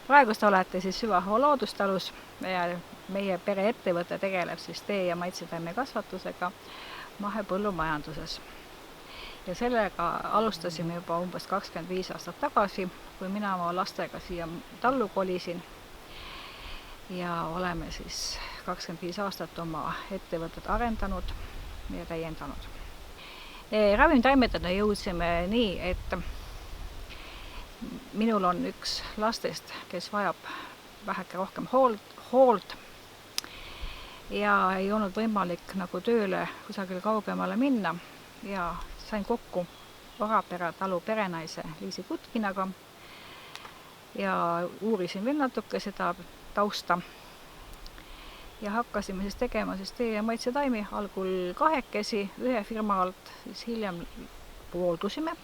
Praegust olete siis Süvahoo loodustalus ja meie pereettevõte tegeleb siis tee- ja maitsetaimekasvatusega mahepõllumajanduses. Ja sellega alustasime juba umbes 25 aastat tagasi, kui mina oma lastega siia tallu kolisin. Ja oleme siis 25 aastat oma ettevõtet arendanud ja täiendanud. Ravimtaimedena jõudsime nii, et minul on üks lastest, kes vajab väheke rohkem hoolt ja ei olnud võimalik nagu tööle kusagil kaugemale minna ja sain kokku Orapere talu perenaise Liisi Kutkinaga ja uurisin veel natuke seda tausta ja hakkasime siis tegema siis tee- ja maitsetaimi algul kahekesi ühe firma alt, siis hiljem pooldusime.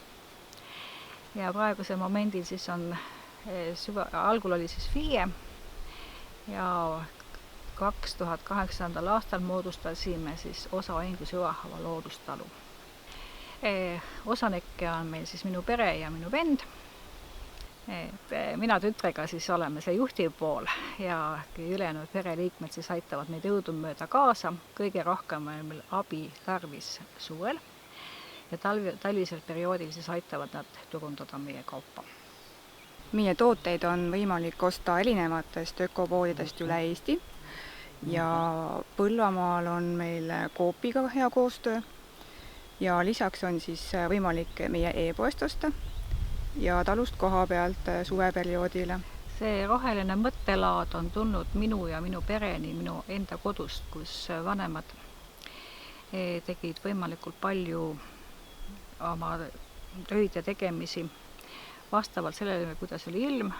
Ja praegusel momendil siis on, algul oli siis FIE ja 2008. aastal moodustasime siis osaühingu Süvahoo loodustalu. Osanikke on meil siis minu pere ja minu vend. Mina tütrega siis oleme see juhtiv pool ja ülejäänud pereliikmed siis aitavad meid jõudumööda kaasa. Kõige rohkem on meil abi tarvis suvel ja talvisel perioodil siis aitavad nad turundada meie kaupa. Meie tooteid on võimalik osta erinevatest ökopoodidest üle Eesti ja Põlvamaal on meil Coopiga hea koostöö ja lisaks on siis võimalik meie e-poest osta ja talust koha pealt suveperioodile. See roheline mõttelaad on tulnud minu ja minu pereni minu enda kodust, kus vanemad tegid võimalikult palju oma töid ja tegemisi vastavalt sellele, kuidas oli ilm.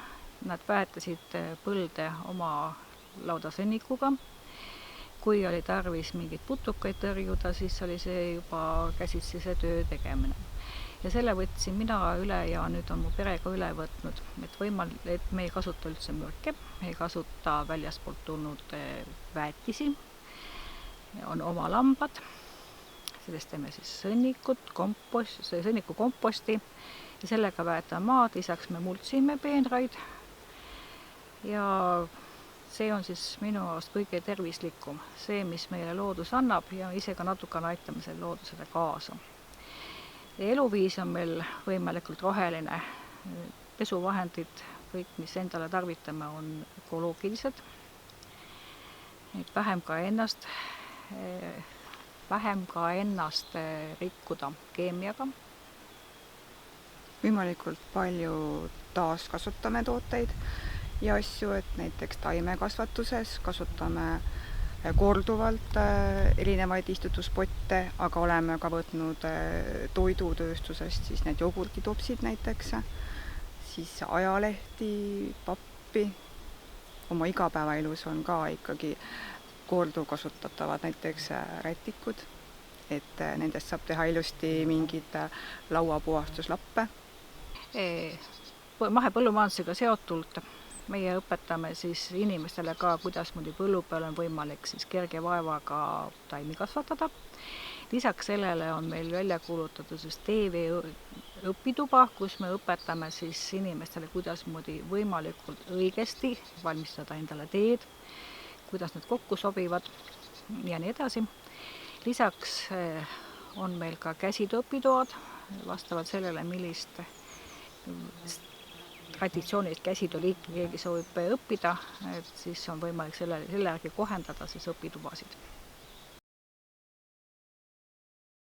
Nad väetasid põlde oma laudasõnnikuga. Kui oli tarvis mingid putukaid tõrjuda, siis oli see juba käsitsi see töö tegemine. Ja selle võtsin mina üle ja nüüd on mu perega üle võtnud, et me ei kasuta üldse mürke, me ei kasuta väljaspoolt tulnud väetisi, on oma lambad. Sellest teeme siis sõnniku komposti ja sellega väetame maad, lisaks me multsime peenraid ja see on siis minu arust kõige tervislikum, see, mis meile loodus annab ja ise ka natukene aitame selle loodusele kaasa. Eluviis on meil võimalikult roheline, pesuvahendid, kõik, mis endale tarvitame, on ökoloogilised, vähem ka ennast rikkuda keemiaga. Võimalikult palju taaskasutame tooteid ja asju, et näiteks taimekasvatuses kasutame korduvalt erinevaid istutuspotte, aga oleme ka võtnud toidutööstusest siis need jogurtitopsid näiteks, siis ajalehti, pappi. Oma igapäevaelus on ka ikkagi korduvkasutatavad näiteks rätikud, et nendest saab teha ilusti mingid lauapuhastuslappe. Mahepõllumajandusega seotult meie õpetame siis inimestele ka, kuidas muidu põllu peal on võimalik siis kerge vaevaga taimi kasvatada. Lisaks sellele on meil välja kuulutatud siis TV õpituba, kus me õpetame siis inimestele, kuidas muidu võimalikult õigesti valmistada endale teed, kuidas need kokku sobivad ja nii edasi. Lisaks on meil ka käsitööõpitoad, vastavalt sellele, millist traditsioonilist käsitööliiki keegi soovib õppida, et siis on võimalik selle järgi kohendada siis õpitubasid.